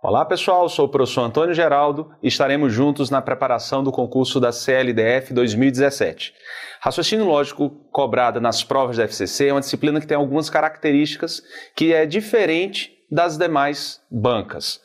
Olá pessoal, sou o professor Antônio Geraldo e estaremos juntos na preparação do concurso da CLDF 2017. Raciocínio lógico cobrado nas provas da FCC é uma disciplina que tem algumas características que é diferente das demais bancas.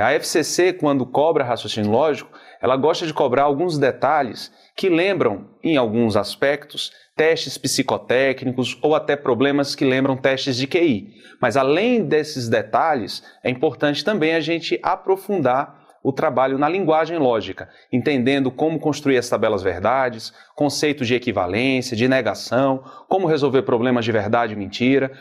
A FCC, quando cobra raciocínio lógico, ela gosta de cobrar alguns detalhes que lembram, em alguns aspectos, testes psicotécnicos ou até problemas que lembram testes de QI. Mas além desses detalhes, é importante também a gente aprofundar o trabalho na linguagem lógica, entendendo como construir as tabelas verdades, conceitos de equivalência, de negação, como resolver problemas de verdade e mentira,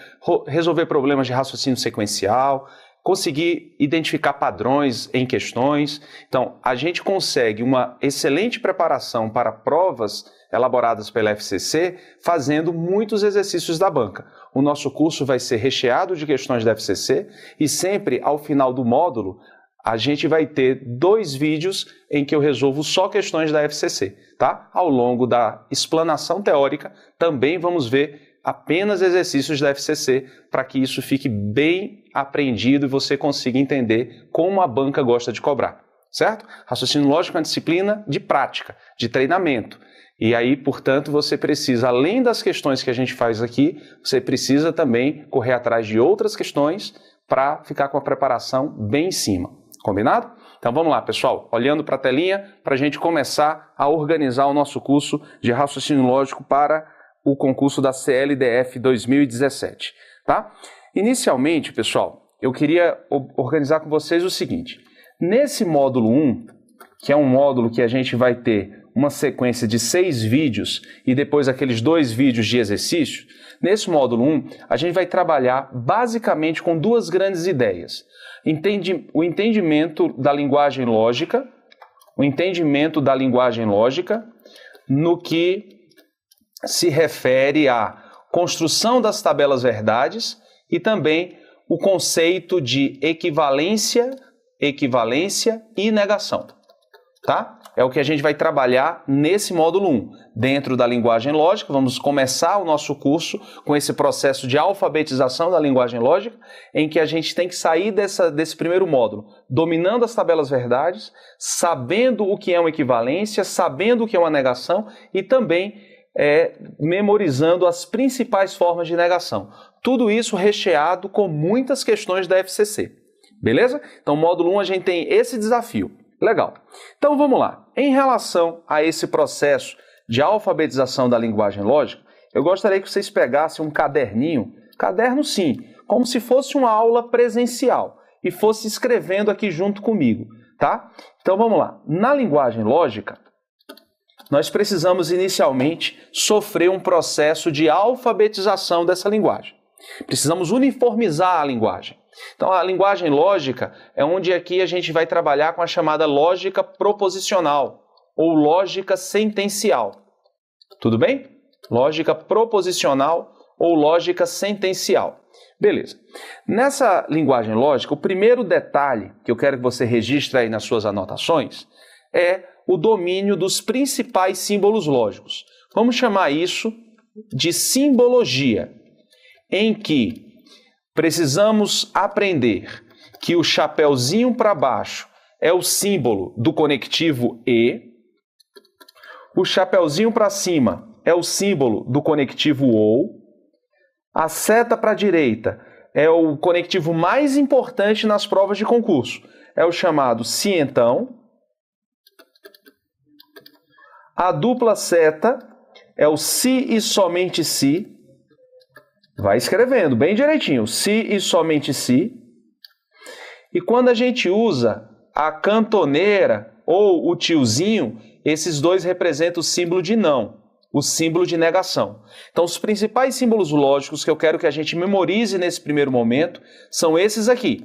resolver problemas de raciocínio sequencial, conseguir identificar padrões em questões. Então, a gente consegue uma excelente preparação para provas elaboradas pela FCC fazendo muitos exercícios da banca. O nosso curso vai ser recheado de questões da FCC e sempre ao final do módulo a gente vai ter 2 vídeos em que eu resolvo só questões da FCC, tá? Ao longo da explanação teórica também vamos ver apenas exercícios da FCC para que isso fique bem aprendido e você consiga entender como a banca gosta de cobrar, certo? Raciocínio lógico é uma disciplina de prática, de treinamento. E aí, portanto, você precisa, além das questões que a gente faz aqui, você precisa também correr atrás de outras questões para ficar com a preparação bem em cima. Combinado? Então vamos lá, pessoal, olhando para a telinha para a gente começar a organizar o nosso curso de raciocínio lógico para o concurso da CLDF 2017, tá? Inicialmente, pessoal, eu queria organizar com vocês o seguinte. Nesse módulo 1, que é um módulo que a gente vai ter uma sequência de 6 vídeos e depois aqueles 2 vídeos de exercício, nesse módulo 1, a gente vai trabalhar basicamente com 2 grandes ideias. O entendimento da linguagem lógica, no que se refere à construção das tabelas verdades e também o conceito de equivalência e negação, tá? É o que a gente vai trabalhar nesse módulo 1. Dentro da linguagem lógica, vamos começar o nosso curso com esse processo de alfabetização da linguagem lógica, em que a gente tem que sair desse primeiro módulo, dominando as tabelas verdades, sabendo o que é uma equivalência, sabendo o que é uma negação e também memorizando as principais formas de negação. Tudo isso recheado com muitas questões da FCC. Beleza? Então, módulo 1 a gente tem esse desafio. Legal. Então, vamos lá. Em relação a esse processo de alfabetização da linguagem lógica, eu gostaria que vocês pegassem um caderninho, caderno sim, como se fosse uma aula presencial e fosse escrevendo aqui junto comigo, tá? Então, vamos lá. Na linguagem lógica, nós precisamos inicialmente sofrer um processo de alfabetização dessa linguagem. Precisamos uniformizar a linguagem. Então, a linguagem lógica é onde aqui a gente vai trabalhar com a chamada lógica proposicional ou lógica sentencial. Tudo bem? Lógica proposicional ou lógica sentencial. Beleza. Nessa linguagem lógica, o primeiro detalhe que eu quero que você registre aí nas suas anotações é o domínio dos principais símbolos lógicos. Vamos chamar isso de simbologia, em que precisamos aprender que o chapeuzinho para baixo é o símbolo do conectivo E, o chapeuzinho para cima é o símbolo do conectivo OU, a seta para a direita é o conectivo mais importante nas provas de concurso, é o chamado se então, a dupla seta é o se e somente se. Vai escrevendo bem direitinho, se e somente se. E quando a gente usa a cantoneira ou o tiozinho, esses dois representam o símbolo de não, o símbolo de negação. Então, os principais símbolos lógicos que eu quero que a gente memorize nesse primeiro momento são esses aqui.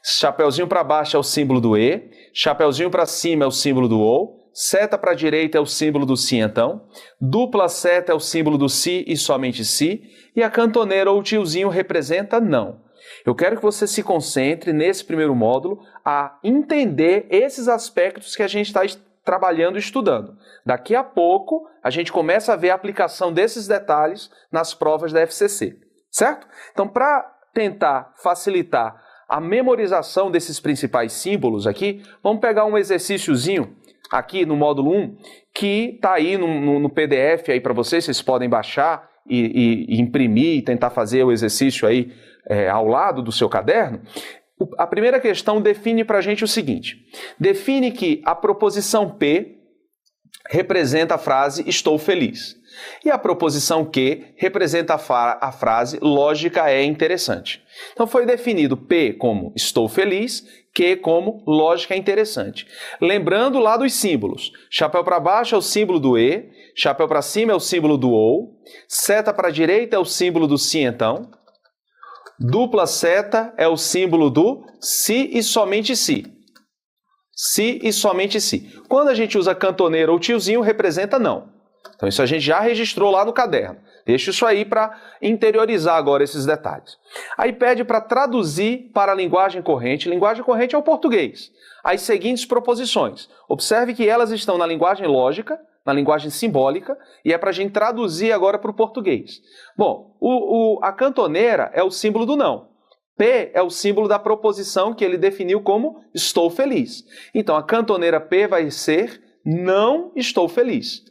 Chapeuzinho para baixo é o símbolo do E, chapeuzinho para cima é o símbolo do OU, seta para a direita é o símbolo do se então, dupla seta é o símbolo do se e somente se, e a cantoneira ou o tiozinho representa não. Eu quero que você se concentre nesse primeiro módulo a entender esses aspectos que a gente está trabalhando e estudando. Daqui a pouco a gente começa a ver a aplicação desses detalhes nas provas da FCC, certo? Então, para tentar facilitar a memorização desses principais símbolos aqui, vamos pegar um exercíciozinho aqui no módulo 1, que está aí no PDF aí para vocês podem baixar e imprimir e tentar fazer o exercício aí ao lado do seu caderno. A primeira questão define para a gente o seguinte: define que a proposição P representa a frase estou feliz e a proposição Q representa a frase lógica é interessante. Então foi definido P como estou feliz, Q como lógica é interessante. Lembrando lá dos símbolos, chapéu para baixo é o símbolo do E, chapéu para cima é o símbolo do OU, seta para a direita é o símbolo do se então, dupla seta é o símbolo do se e somente se. Se e somente se. Quando a gente usa cantoneira ou tiozinho, representa não. Então isso a gente já registrou lá no caderno. Deixa isso aí para interiorizar agora esses detalhes. Aí pede para traduzir para a linguagem corrente. Linguagem corrente é o português. As seguintes proposições. Observe que elas estão na linguagem lógica, na linguagem simbólica, e é para a gente traduzir agora para o português. Bom, a cantoneira é o símbolo do não. P é o símbolo da proposição que ele definiu como estou feliz. Então, a cantoneira P vai ser não estou feliz.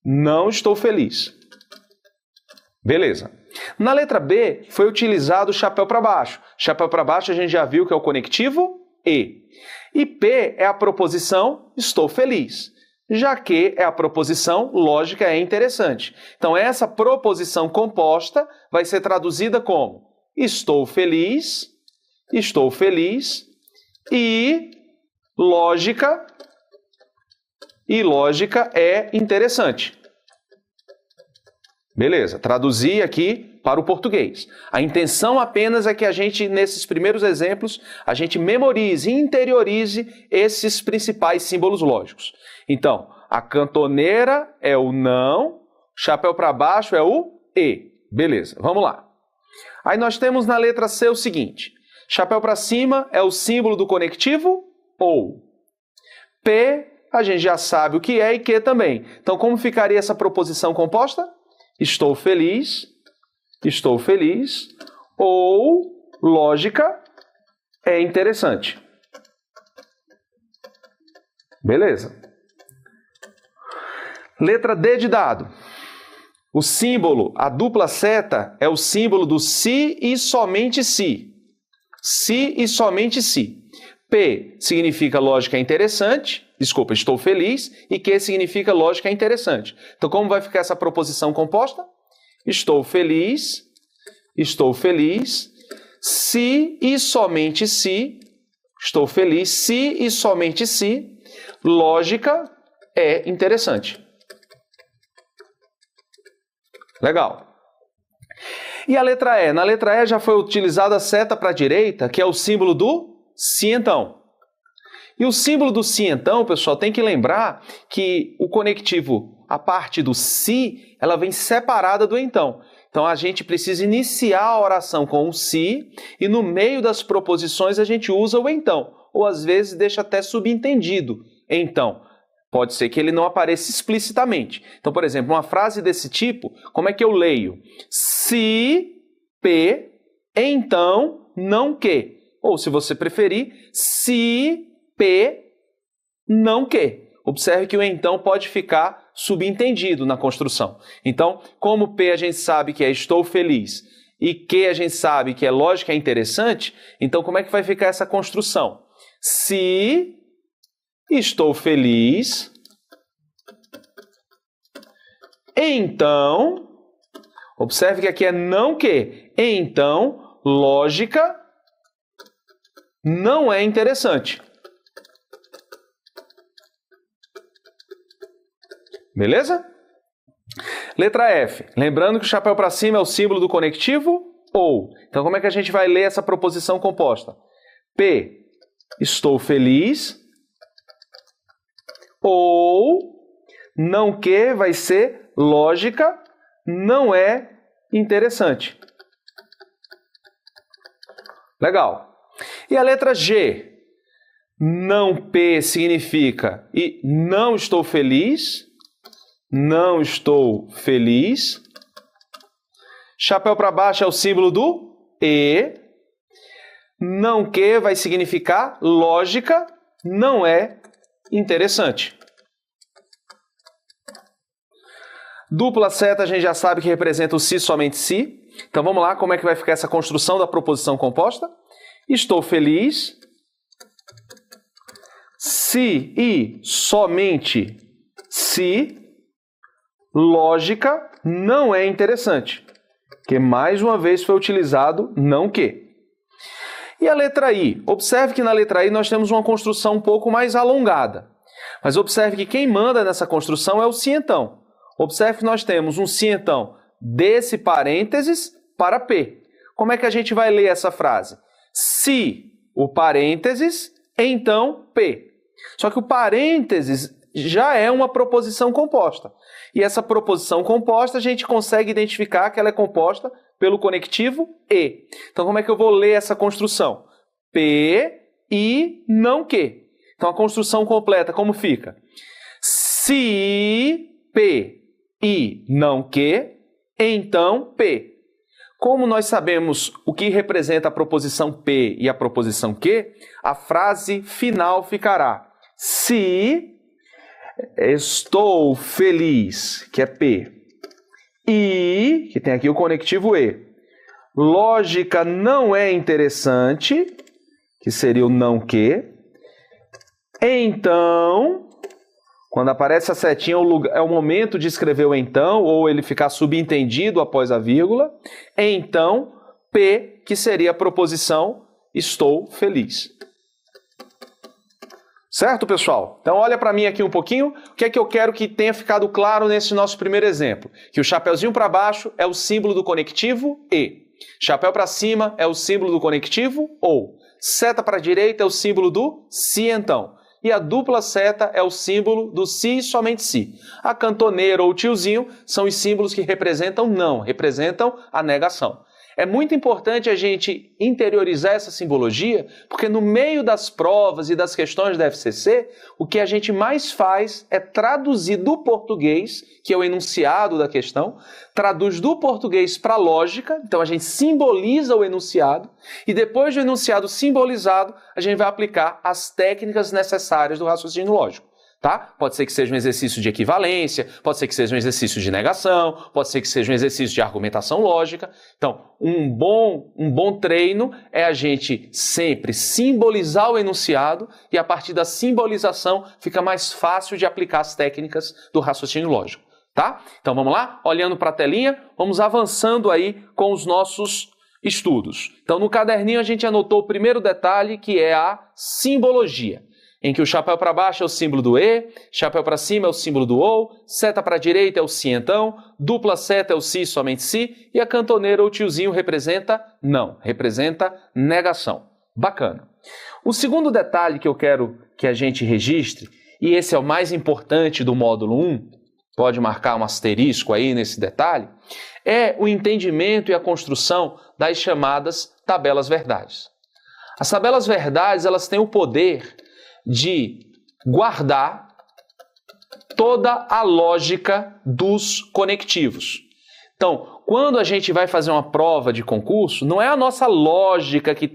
Não estou feliz. Beleza. Na letra B, foi utilizado o chapéu para baixo. Chapéu para baixo a gente já viu que é o conectivo E. E P é a proposição estou feliz. Já que é a proposição lógica é interessante. Então, essa proposição composta vai ser traduzida como estou feliz e lógica é interessante. Beleza, traduzi aqui para o português. A intenção apenas é que a gente, nesses primeiros exemplos, a gente memorize e interiorize esses principais símbolos lógicos. Então, a cantoneira é o não, chapéu para baixo é o E. Beleza, vamos lá. Aí nós temos na letra C o seguinte: chapéu para cima é o símbolo do conectivo OU. P, a gente já sabe o que é e Q também. Então, como ficaria essa proposição composta? Estou feliz, ou lógica é interessante. Beleza. Letra D de dado. O símbolo, a dupla seta, é o símbolo do se e somente se. Se e somente se. P significa lógica é interessante. Desculpa, estou feliz. E Q significa lógica é interessante. Então, como vai ficar essa proposição composta? Estou feliz, se e somente se. Estou feliz, se e somente se. Lógica é interessante. Legal. E a letra E? Na letra E já foi utilizada a seta para a direita, que é o símbolo do se então. E o símbolo do se então, pessoal, tem que lembrar que o conectivo, a parte do se, ela vem separada do então. Então a gente precisa iniciar a oração com o se e no meio das proposições a gente usa o então. Ou às vezes deixa até subentendido. Então, pode ser que ele não apareça explicitamente. Então, por exemplo, uma frase desse tipo, como é que eu leio? Se, P, então, não que. Ou, se você preferir, se, P, não que. Observe que o então pode ficar subentendido na construção. Então, como P a gente sabe que é estou feliz e que a gente sabe que é lógica é interessante, então como é que vai ficar essa construção? Se estou feliz, então, observe que aqui é não que, então, lógica não é interessante. Beleza? Letra F. Lembrando que o chapéu para cima é o símbolo do conectivo ou. Então, como é que a gente vai ler essa proposição composta? P, estou feliz, ou não que vai ser lógica, não é interessante. Legal. E a letra G? Não P significa e não estou feliz. Não estou feliz. Chapéu para baixo é o símbolo do E. não que vai significar lógica não é interessante. Dupla seta a gente já sabe que representa o se somente se. Então vamos lá, como é que vai ficar essa construção da proposição composta? Estou feliz se e somente se lógica não é interessante. Que mais uma vez foi utilizado não que. E a letra I? Observe que na letra I nós temos uma construção um pouco mais alongada. Mas observe que quem manda nessa construção é o se então. Observe que nós temos um se então desse parênteses para P. Como é que a gente vai ler essa frase? Se o parênteses, então P. Só que o parênteses já é uma proposição composta. E essa proposição composta a gente consegue identificar que ela é composta pelo conectivo E. Então como é que eu vou ler essa construção? P e não que. Então a construção completa como fica? Se P e não que, então P. Como nós sabemos o que representa a proposição P e a proposição que, a frase final ficará: se estou feliz, que é P, e, que tem aqui o conectivo E, lógica não é interessante, que seria o não que, então, quando aparece a setinha, é o momento de escrever o então, ou ele ficar subentendido após a vírgula. Então, P, que seria a proposição estou feliz. Certo, pessoal? Então, olha para mim aqui um pouquinho. O que é que eu quero que tenha ficado claro nesse nosso primeiro exemplo? Que o chapeuzinho para baixo é o símbolo do conectivo E. Chapéu para cima é o símbolo do conectivo OU. Seta para a direita é o símbolo do se então. E a dupla seta é o símbolo do se e somente se. A cantoneira ou o tiozinho são os símbolos que representam não, representam a negação. É muito importante a gente interiorizar essa simbologia, porque no meio das provas e das questões da FCC, o que a gente mais faz é traduzir do português, que é o enunciado da questão, traduz do português para a lógica, então a gente simboliza o enunciado, e depois do enunciado simbolizado, a gente vai aplicar as técnicas necessárias do raciocínio lógico. Tá? Pode ser que seja um exercício de equivalência, pode ser que seja um exercício de negação, pode ser que seja um exercício de argumentação lógica. Então, um bom treino é a gente sempre simbolizar o enunciado e a partir da simbolização fica mais fácil de aplicar as técnicas do raciocínio lógico. Tá? Então vamos lá? Olhando para a telinha, vamos avançando aí com os nossos estudos. Então no caderninho a gente anotou o primeiro detalhe, que é a simbologia, em que o chapéu para baixo é o símbolo do E, chapéu para cima é o símbolo do OU, seta para a direita é o se então, dupla seta é o se somente se, e a cantoneira ou tiozinho representa não, representa negação. Bacana. O segundo detalhe que eu quero que a gente registre, e esse é o mais importante do módulo 1, pode marcar um asterisco aí nesse detalhe, é o entendimento e a construção das chamadas tabelas verdades. As tabelas verdades, elas têm o poder de guardar toda a lógica dos conectivos. Então, quando a gente vai fazer uma prova de concurso, não é a nossa lógica que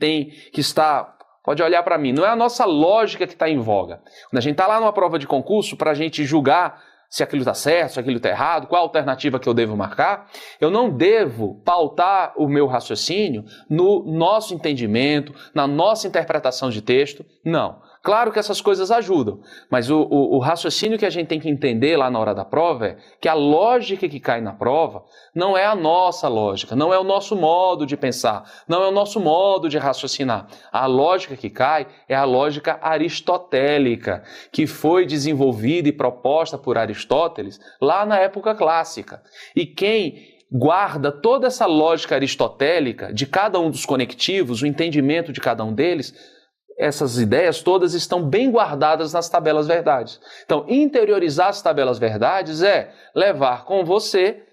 está, pode olhar para mim, não é a nossa lógica que está em voga. Quando a gente está lá numa prova de concurso para a gente julgar se aquilo está certo, se aquilo está errado, qual a alternativa que eu devo marcar, eu não devo pautar o meu raciocínio no nosso entendimento, na nossa interpretação de texto, não. Claro que essas coisas ajudam, mas o raciocínio que a gente tem que entender lá na hora da prova é que a lógica que cai na prova não é a nossa lógica, não é o nosso modo de pensar, não é o nosso modo de raciocinar. A lógica que cai é a lógica aristotélica, que foi desenvolvida e proposta por Aristóteles lá na época clássica. E quem guarda toda essa lógica aristotélica de cada um dos conectivos, o entendimento de cada um deles, essas ideias todas estão bem guardadas nas tabelas verdades. Então, interiorizar as tabelas verdades é levar com você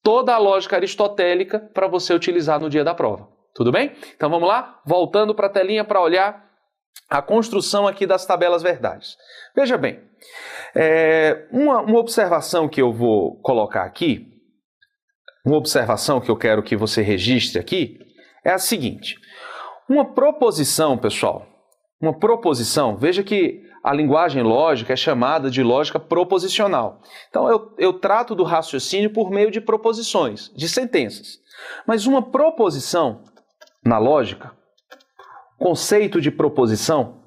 toda a lógica aristotélica para você utilizar no dia da prova. Tudo bem? Então vamos lá? Voltando para a telinha para olhar a construção aqui das tabelas verdades. Veja bem, uma observação que eu vou colocar aqui, uma observação que eu quero que você registre aqui, é a seguinte. Uma proposição, pessoal, uma proposição, veja que a linguagem lógica é chamada de lógica proposicional. Então, eu trato do raciocínio por meio de proposições, de sentenças. Mas uma proposição, na lógica, conceito de proposição,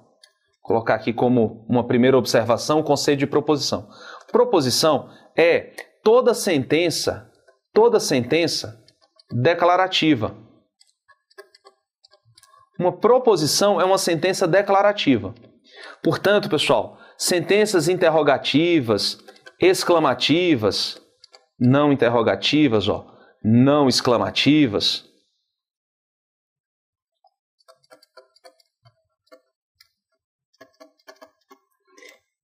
vou colocar aqui como uma primeira observação o conceito de proposição. Proposição é toda sentença declarativa. Uma proposição é uma sentença declarativa. Portanto, pessoal, sentenças interrogativas, exclamativas, não interrogativas, não exclamativas,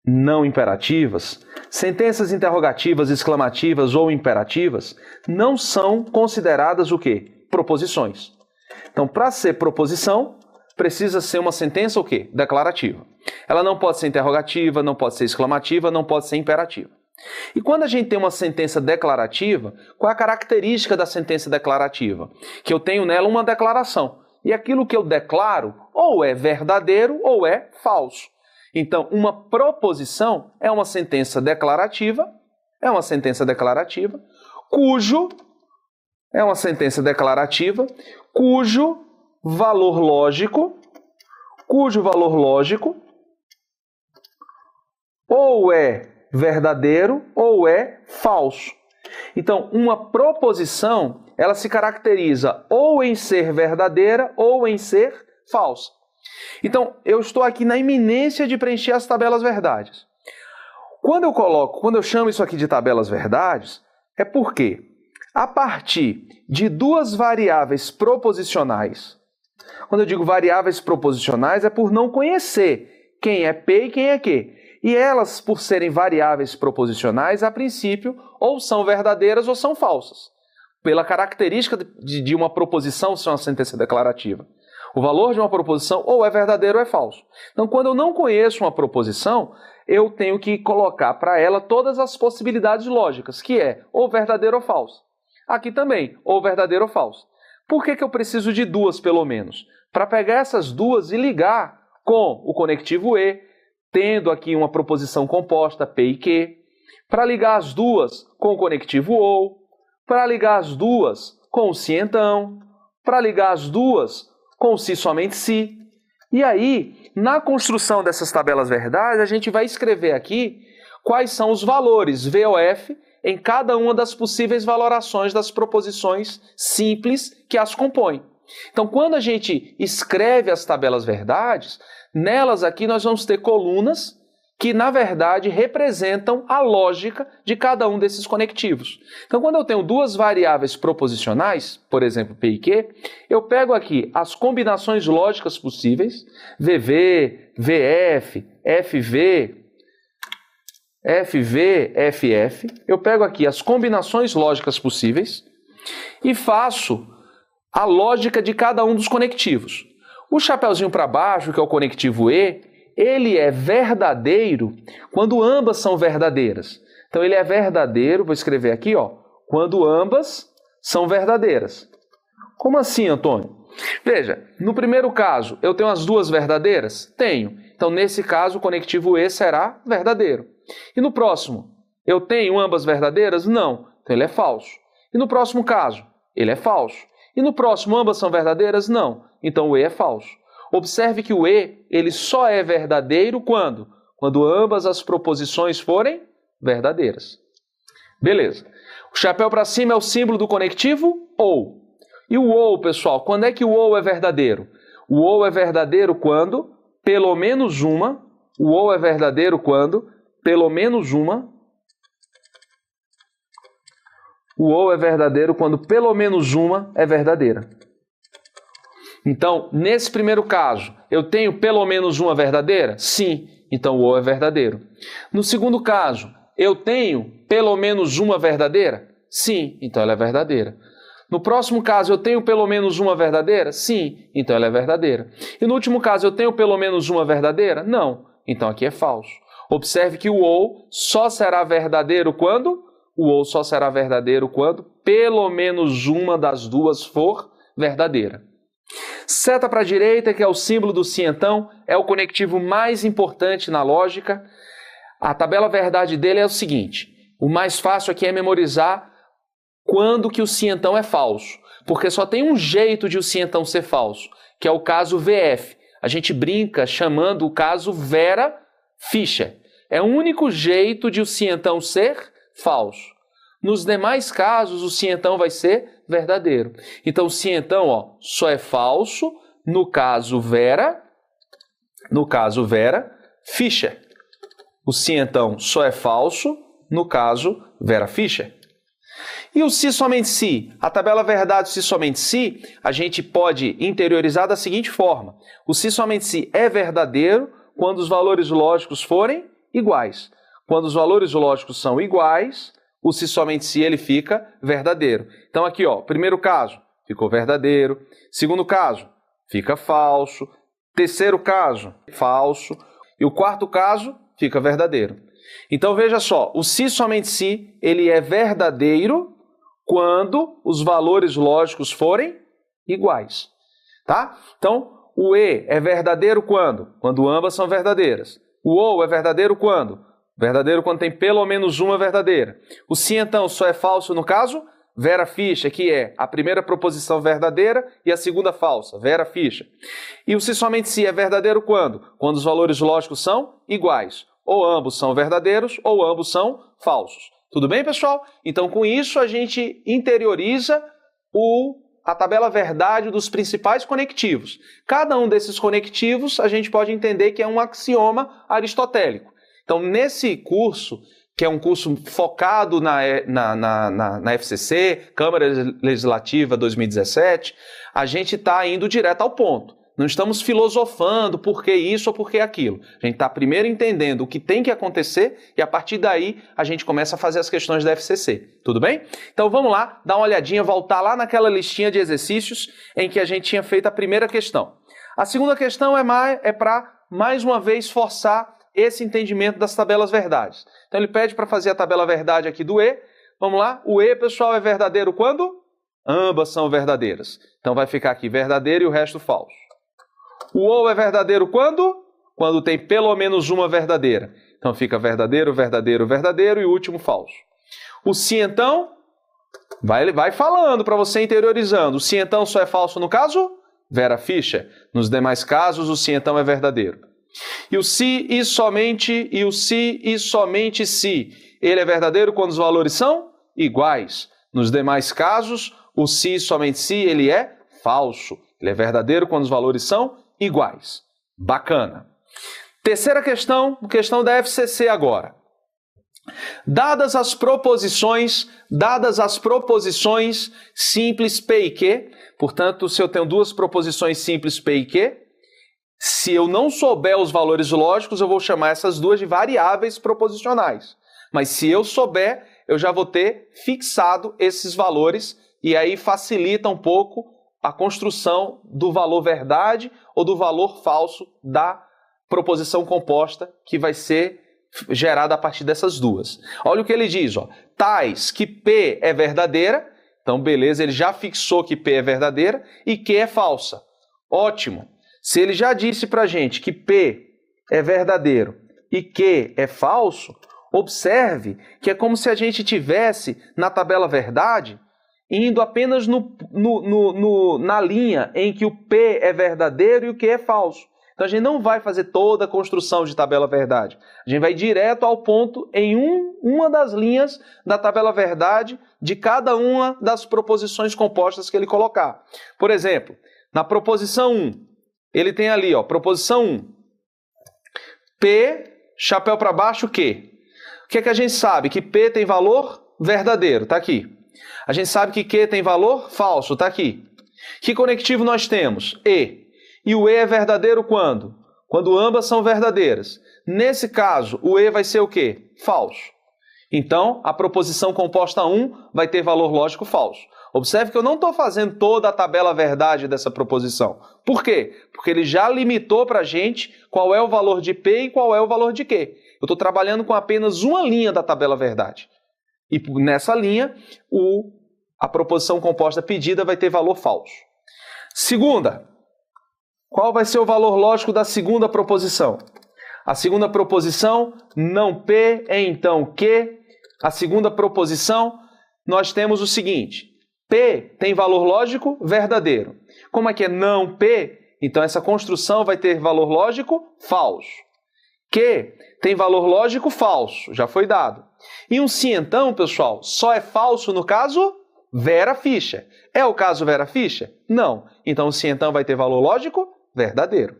não imperativas, sentenças interrogativas, exclamativas ou imperativas não são consideradas o quê? Proposições. Então, para ser proposição, precisa ser uma sentença o quê? Declarativa. Ela não pode ser interrogativa, não pode ser exclamativa, não pode ser imperativa. E quando a gente tem uma sentença declarativa, qual é a característica da sentença declarativa? Que eu tenho nela uma declaração. E aquilo que eu declaro ou é verdadeiro ou é falso. Então, uma proposição é uma sentença declarativa, cujo valor lógico ou é verdadeiro ou é falso. Então, uma proposição, ela se caracteriza ou em ser verdadeira ou em ser falsa. Então, eu estou aqui na iminência de preencher as tabelas verdades. Quando eu chamo isso aqui de tabelas verdades, é porque, a partir de duas variáveis proposicionais, quando eu digo variáveis proposicionais, é por não conhecer quem é P e quem é Q. E elas, por serem variáveis proposicionais, a princípio, ou são verdadeiras ou são falsas, pela característica de uma proposição ser uma sentença declarativa. O valor de uma proposição ou é verdadeiro ou é falso. Então, quando eu não conheço uma proposição, eu tenho que colocar para ela todas as possibilidades lógicas, que é ou verdadeiro ou falso. Aqui também, ou verdadeiro ou falso. Por que eu preciso de duas, pelo menos? Para pegar essas duas e ligar com o conectivo E, tendo aqui uma proposição composta, P e Q, para ligar as duas com o conectivo OU, para ligar as duas com o se então, para ligar as duas com o se somente se. E aí, na construção dessas tabelas verdades, a gente vai escrever aqui quais são os valores VOF em cada uma das possíveis valorações das proposições simples que as compõem. Então, quando a gente escreve as tabelas verdades, nelas aqui nós vamos ter colunas que, na verdade, representam a lógica de cada um desses conectivos. Então, quando eu tenho duas variáveis proposicionais, por exemplo, P e Q, eu pego aqui as combinações lógicas possíveis, VV, VF, FV, FV, FF. Eu pego aqui as combinações lógicas possíveis e faço a lógica de cada um dos conectivos. O chapeuzinho para baixo, que é o conectivo E, ele é verdadeiro quando ambas são verdadeiras. Então, ele é verdadeiro, vou escrever aqui, quando ambas são verdadeiras. Como assim, Antônio? Veja, no primeiro caso, eu tenho as duas verdadeiras? Tenho. Então, nesse caso, o conectivo E será verdadeiro. E no próximo, eu tenho ambas verdadeiras? Não. Então, ele é falso. E no próximo caso, ele é falso. E no próximo, ambas são verdadeiras? Não. Então, o E é falso. Observe que o E, ele só é verdadeiro quando? Quando ambas as proposições forem verdadeiras. Beleza. O chapéu para cima é o símbolo do conectivo OU. E o OU, pessoal, quando é que o OU é verdadeiro? O OU é verdadeiro quando pelo menos uma, o OU é verdadeiro quando pelo menos uma, o OU é verdadeiro quando pelo menos uma é verdadeira. Então, nesse primeiro caso, eu tenho pelo menos uma verdadeira? Sim, então o OU é verdadeiro. No segundo caso, eu tenho pelo menos uma verdadeira? Sim, então ela é verdadeira. No próximo caso, eu tenho pelo menos uma verdadeira? Sim, então ela é verdadeira. E no último caso, eu tenho pelo menos uma verdadeira? Não, então aqui é falso. Observe que o OU só será verdadeiro quando? O OU só será verdadeiro quando pelo menos uma das duas for verdadeira. Seta para a direita, que é o símbolo do cientão, é o conectivo mais importante na lógica. A tabela verdade dele é o seguinte, o mais fácil aqui é memorizar quando que o cientão é falso, porque só tem um jeito de o cientão ser falso, que é o caso VF. A gente brinca chamando o caso Vera Fischer. É o único jeito de o cientão ser falso. Nos demais casos, o cientão vai ser verdadeiro. Então, o cientão só é falso no caso Vera Fischer. O cientão só é falso no caso Vera Fischer. E o se somente se, a tabela verdade se somente se, a gente pode interiorizar da seguinte forma. O se somente se é verdadeiro quando os valores lógicos forem iguais. Quando os valores lógicos são iguais, o se somente se ele fica verdadeiro. Então aqui, primeiro caso, ficou verdadeiro. Segundo caso, fica falso. Terceiro caso, falso. E o quarto caso, fica verdadeiro. Então veja só, o se somente se, ele é verdadeiro quando os valores lógicos forem iguais, tá? Então, o e é verdadeiro quando? Quando ambas são verdadeiras. O ou é verdadeiro quando? Verdadeiro quando tem pelo menos uma verdadeira. O se, então, só é falso no caso Vera Fischer, que é a primeira proposição verdadeira e a segunda falsa, Vera Fischer. E o se somente se é verdadeiro quando? Quando os valores lógicos são iguais. Ou ambos são verdadeiros ou ambos são falsos. Tudo bem, pessoal? Então, com isso, a gente interioriza a tabela verdade dos principais conectivos. Cada um desses conectivos, a gente pode entender que é um axioma aristotélico. Então, nesse curso, que é um curso focado na FCC, Câmara Legislativa 2017, a gente está indo direto ao ponto. Não estamos filosofando por que isso ou por que aquilo. A gente está primeiro entendendo o que tem que acontecer e a partir daí a gente começa a fazer as questões da FCC. Tudo bem? Então vamos lá, dar uma olhadinha, voltar lá naquela listinha de exercícios em que a gente tinha feito a primeira questão. A segunda questão é para, mais uma vez, forçar esse entendimento das tabelas verdades. Então ele pede para fazer a tabela verdade aqui do E. Vamos lá? O E, pessoal, é verdadeiro quando? Ambas são verdadeiras. Então vai ficar aqui verdadeiro e o resto falso. O ou é verdadeiro quando? Quando tem pelo menos uma verdadeira. Então fica verdadeiro, verdadeiro, verdadeiro e o último falso. O se, então, vai falando para você interiorizando. O se, então, só é falso no caso? Vera Fischer. Nos demais casos, o se, então, é verdadeiro. E o se e somente, se. Ele é verdadeiro quando os valores são iguais. Nos demais casos, o se e somente se, ele é falso. Ele é verdadeiro quando os valores são iguais. Bacana. Terceira questão da FCC agora. Dadas as proposições simples P e Q, portanto, se eu tenho duas proposições simples P e Q, se eu não souber os valores lógicos, eu vou chamar essas duas de variáveis proposicionais. Mas se eu souber, eu já vou ter fixado esses valores e aí facilita um pouco a construção do valor verdade ou do valor falso da proposição composta que vai ser gerada a partir dessas duas. Olha o que ele diz, tais que P é verdadeira, então beleza, ele já fixou que P é verdadeira e Q é falsa. Ótimo. Se ele já disse para a gente que P é verdadeiro e Q é falso, observe que é como se a gente tivesse na tabela verdade indo apenas na linha em que o P é verdadeiro e o Q é falso. Então a gente não vai fazer toda a construção de tabela verdade. A gente vai direto ao ponto em uma das linhas da tabela verdade de cada uma das proposições compostas que ele colocar. Por exemplo, na proposição 1, ele tem ali, proposição 1, P, chapéu para baixo, Q. O que é que a gente sabe? Que P tem valor verdadeiro, está aqui. A gente sabe que Q tem valor falso, está aqui. Que conectivo nós temos? E. E o E é verdadeiro quando? Quando ambas são verdadeiras. Nesse caso, o E vai ser o quê? Falso. Então, a proposição composta 1 vai ter valor lógico falso. Observe que eu não estou fazendo toda a tabela verdade dessa proposição. Por quê? Porque ele já limitou para a gente qual é o valor de P e qual é o valor de Q. Eu estou trabalhando com apenas uma linha da tabela verdade. E nessa linha, a proposição composta pedida vai ter valor falso. Segunda, Qual vai ser o valor lógico da segunda proposição? A segunda proposição, não P, então Q. A segunda proposição, nós temos o seguinte, P tem valor lógico verdadeiro. Como é que é não P? Então essa construção vai ter valor lógico falso. Q tem valor lógico falso, já foi dado. E um se então, pessoal, só é falso no caso Vera Ficha. É o caso Vera Ficha? Não. Então o se então vai ter valor lógico verdadeiro.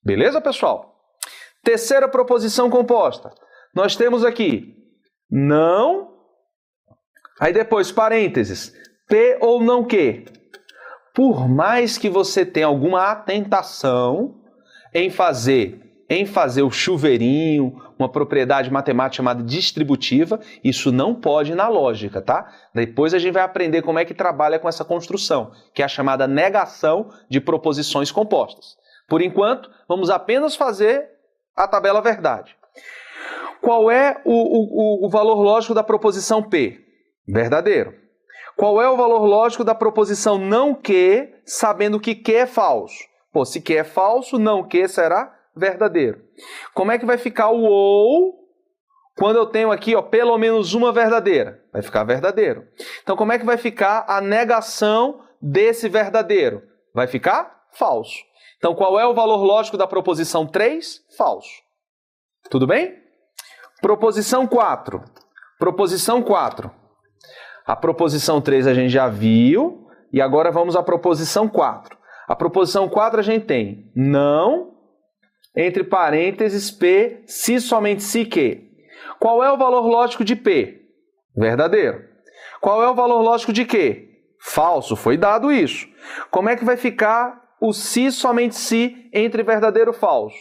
Beleza, pessoal? Terceira proposição composta. Nós temos aqui não, aí depois parênteses, P ou não Q. Por mais que você tenha alguma atentação em fazer o chuveirinho, uma propriedade matemática chamada distributiva, isso não pode ir na lógica, tá? Depois a gente vai aprender como é que trabalha com essa construção, que é a chamada negação de proposições compostas. Por enquanto, vamos apenas fazer a tabela verdade. Qual é o valor lógico da proposição P? Verdadeiro. Qual é o valor lógico da proposição não Q, sabendo que Q é falso? Pô, se Q é falso, não Q será verdadeiro. Como é que vai ficar o ou quando eu tenho aqui, ó, pelo menos uma verdadeira? Vai ficar verdadeiro. Então, como é que vai ficar a negação desse verdadeiro? Vai ficar falso. Então, qual é o valor lógico da proposição 3? Falso. Tudo bem? Proposição 4. Proposição 4. A proposição 3 a gente já viu, e agora vamos à proposição 4. A proposição 4 a gente tem não, entre parênteses, P, se somente se que. Qual é o valor lógico de P? Verdadeiro. Qual é o valor lógico de Q? Falso, foi dado isso. Como é que vai ficar o se somente se entre verdadeiro e falso?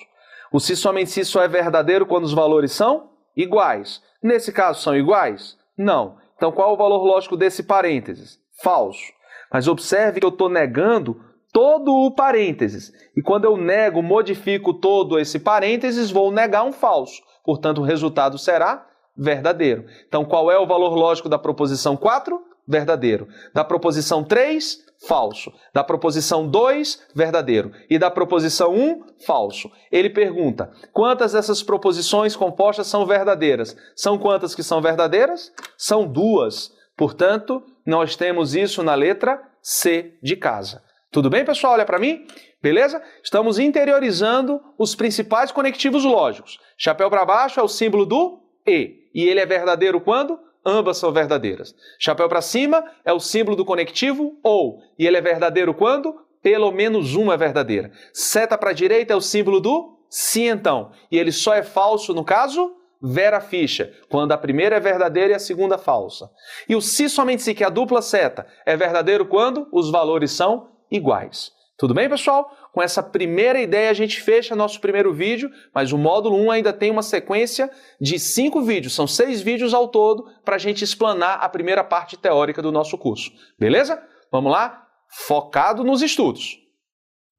O se somente se só é verdadeiro quando os valores são iguais. Nesse caso, são iguais? Não. Então, qual é o valor lógico desse parênteses? Falso. Mas observe que eu estou negando todo o parênteses. E quando eu nego, modifico todo esse parênteses, vou negar um falso. Portanto, o resultado será verdadeiro. Então, qual é o valor lógico da proposição 4? Verdadeiro. Da proposição 3, falso. Da proposição 2, verdadeiro. E da proposição 1, falso. Ele pergunta, quantas dessas proposições compostas são verdadeiras? São quantas que são verdadeiras? São 2. Portanto, nós temos isso na letra C de casa. Tudo bem, pessoal? Olha para mim. Beleza? Estamos interiorizando os principais conectivos lógicos. Chapéu para baixo é o símbolo do E. E ele é verdadeiro quando? Ambas são verdadeiras. Chapéu para cima é o símbolo do conectivo OU. E ele é verdadeiro quando? Pelo menos uma é verdadeira. Seta para a direita é o símbolo do se então. E ele só é falso no caso Vera Ficha, quando a primeira é verdadeira e a segunda falsa. E o se somente se, que é a dupla seta, é verdadeiro quando os valores são iguais. Tudo bem, pessoal? Com essa primeira ideia a gente fecha nosso primeiro vídeo, mas o módulo 1 ainda tem uma sequência de 5 vídeos, são 6 vídeos ao todo para a gente explanar a primeira parte teórica do nosso curso. Beleza? Vamos lá? Focado nos estudos!